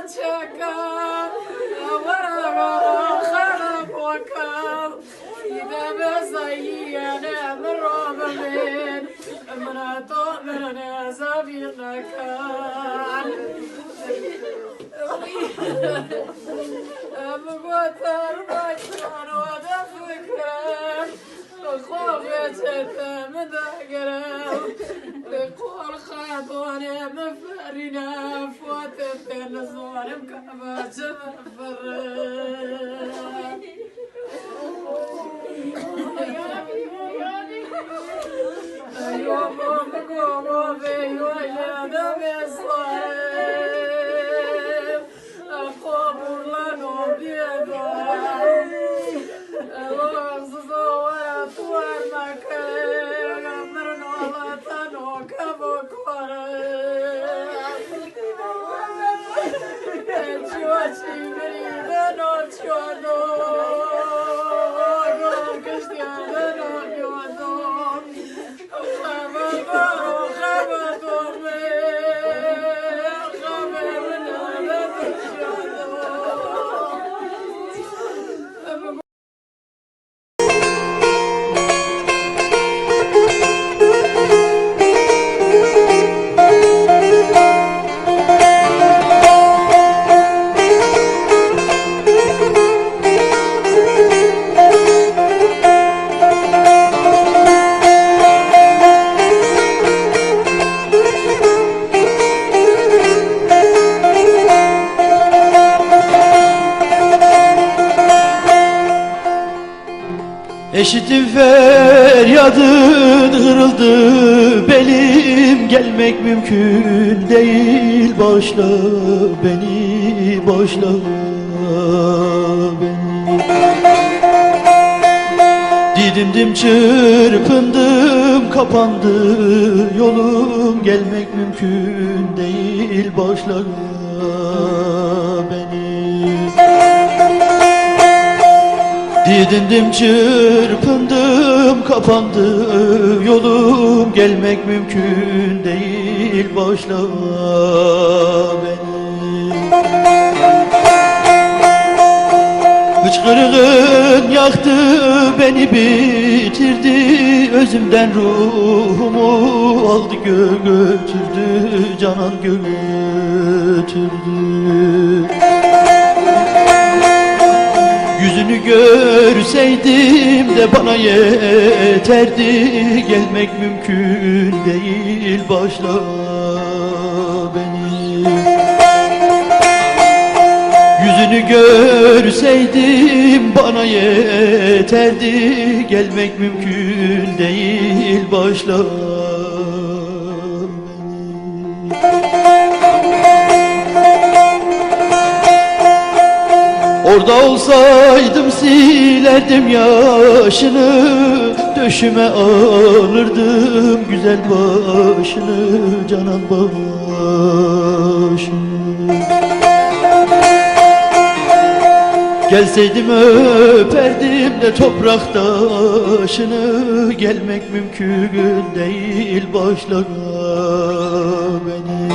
çakal Vara kharab wakal İda bezayiyane Merrobemin Emrato merane zabirnakal Abgotar başlar Vada fikran خوفت مدقرم لقول خاطوني مفرنا فوتت نزورم كعبة مفرم يوم قوموا في وجد بصيف قبر لنا بيضاء Eşittim feryadın kırıldı belim gelmek mümkün değil bağışla beni bağışla beni Didimdim çırpındım kapandı yolum gelmek mümkün değil bağışla beni Didindim çırpındım kapandı yolum gelmek mümkün değil bağışla beni Hıçkırığın yaktı beni bitirdi özümden ruhumu aldı götürdü canan götürdü Yüzünü görseydim de bana yeterdi gelmek mümkün değil bağışla beni Yüzünü görseydim bana yeterdi gelmek mümkün değil bağışla beni Orada olsaydım silerdim yaşını Döşüme alırdım güzel başını Canan başını Gelseydim öperdim de toprak taşını Gelmek mümkün değil bağışla beni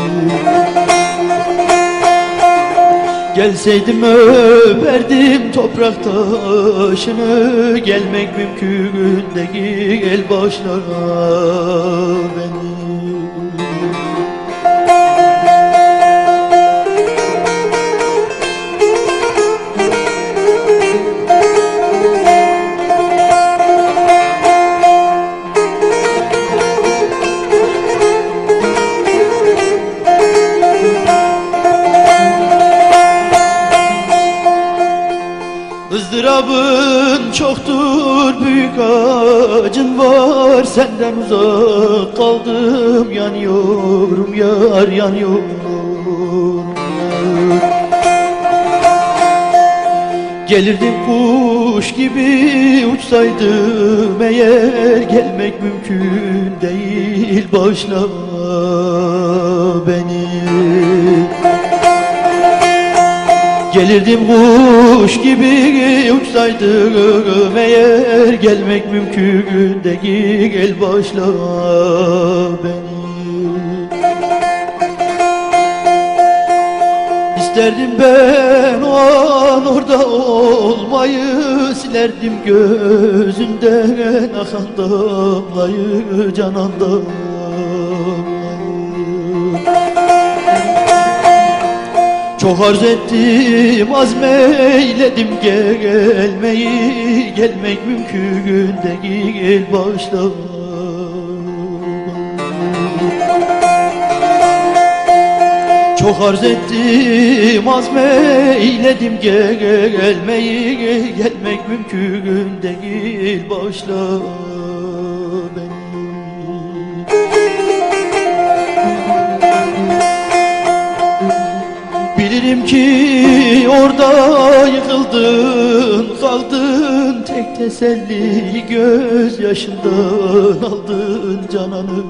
Gelseydim öperdim toprak taşını Gelmek mümkün değil bağışla beni ızdırabın çoktur büyük acın var Senden uzak kaldım yanıyorum yar yanıyorum Gelirdim kuş gibi uçsaydım eğer Gelmek mümkün değil bağışla beni Gelirdim kuş gibi uçsaydım eğer Gelmek mümkün değil bağışla beni İsterdim ben o an orada olmayı, silerdim gözünden akan damlayı, canan damlayı. Çok arz ettim, azmeyledim gelmeyi, gelmek mümkün değil başta. Çok arz ettim, azmeyledim gelmeyi, gelmek mümkün değil başla beni. Bilirim ki orada yıkıldın, kaldın, tek teselli gözyaşından aldın cananı.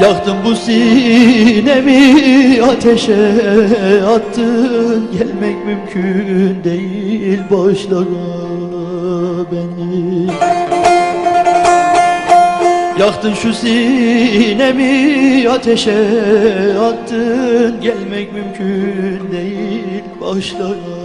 Yaktın bu sinemi, ateşe attın, gelmek mümkün değil başla beni. Yaktın şu sinemi, ateşe attın, gelmek mümkün değil başla beni.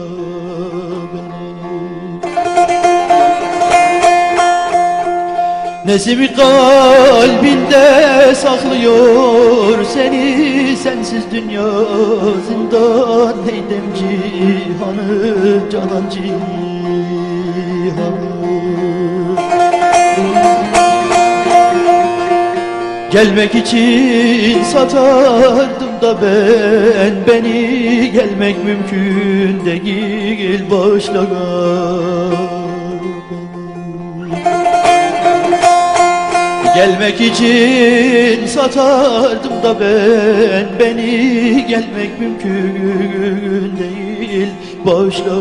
Nesimi kalbinde saklıyor seni, sensiz dünya zindan, neydem cihanı, canan cihanı. Gelmek için satardım da ben beni, gelmek mümkün değil başla Gelmek için satardım da ben beni, gelmek mümkün değil başla.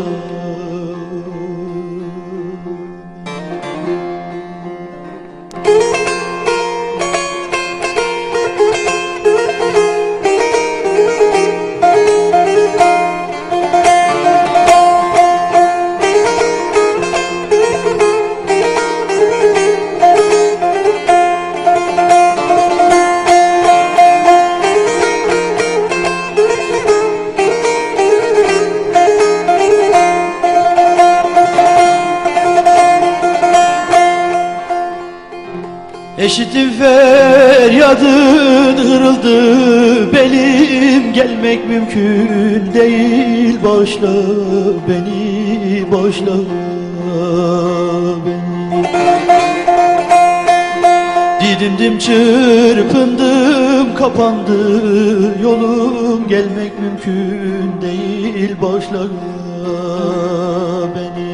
Eşittim feryadın, hırıldı belim, gelmek mümkün değil başla beni, başla beni. Didimdim, çırpındım, kapandı yolum, gelmek mümkün değil başla beni.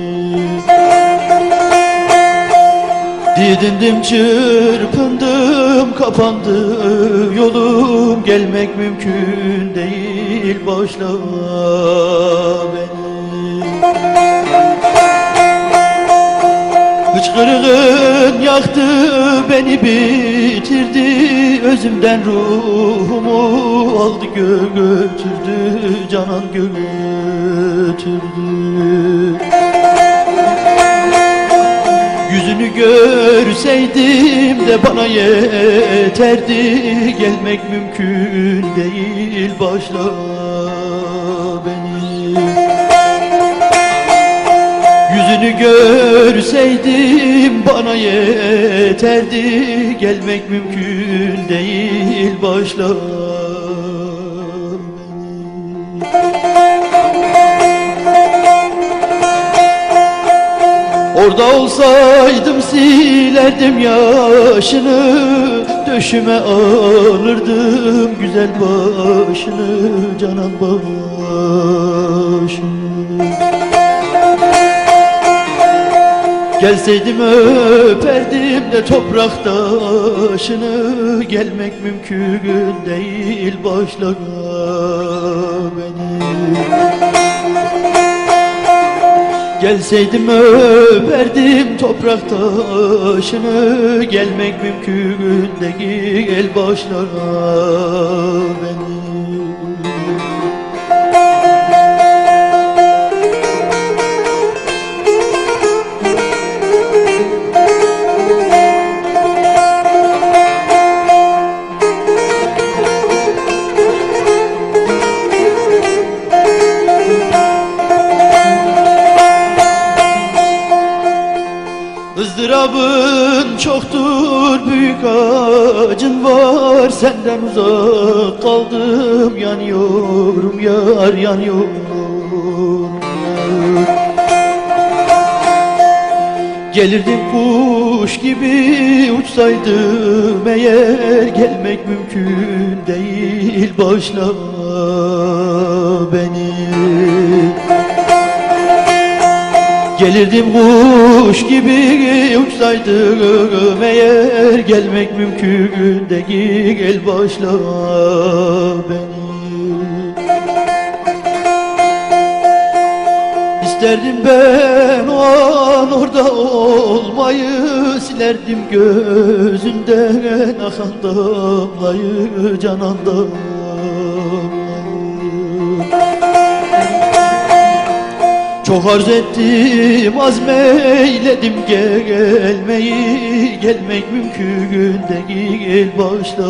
Didindim, çırpındım, kapandı yolum, gelmek mümkün değil başla beni. Hıçkırığın yaktı beni, bitirdi, özümden ruhumu aldı götürdü, canan götürdü. Yüzünü görseydim de bana yeterdi, gelmek mümkün değil başla beni. Yüzünü görseydim bana yeterdi, gelmek mümkün değil başla beni. Orada olsaydım silerdim yaşını, döşüme alırdım güzel başını, canan başını. Gelseydim öperdim de toprak taşını, gelmek mümkün değil başla beni. Gelseydim öperdim toprak taşını, gelmek mümkün değil başla beni. büyük acın var, senden uzak kaldım, yanıyorum yar, yanıyorum. Gelirdim kuş gibi uçsaydım eğer, gelmek mümkün değil, bağışla beni. Gelirdim kuş gibi uçsaydım eğer, gelmek mümkün değil, gel bağışla beni. İsterdim ben o an orada olmayı, silerdim gözünden akan damlayı, canandan. Çok arzu ettim, azmeyledim gelmeyi, gelmek mümkün değil, bağışla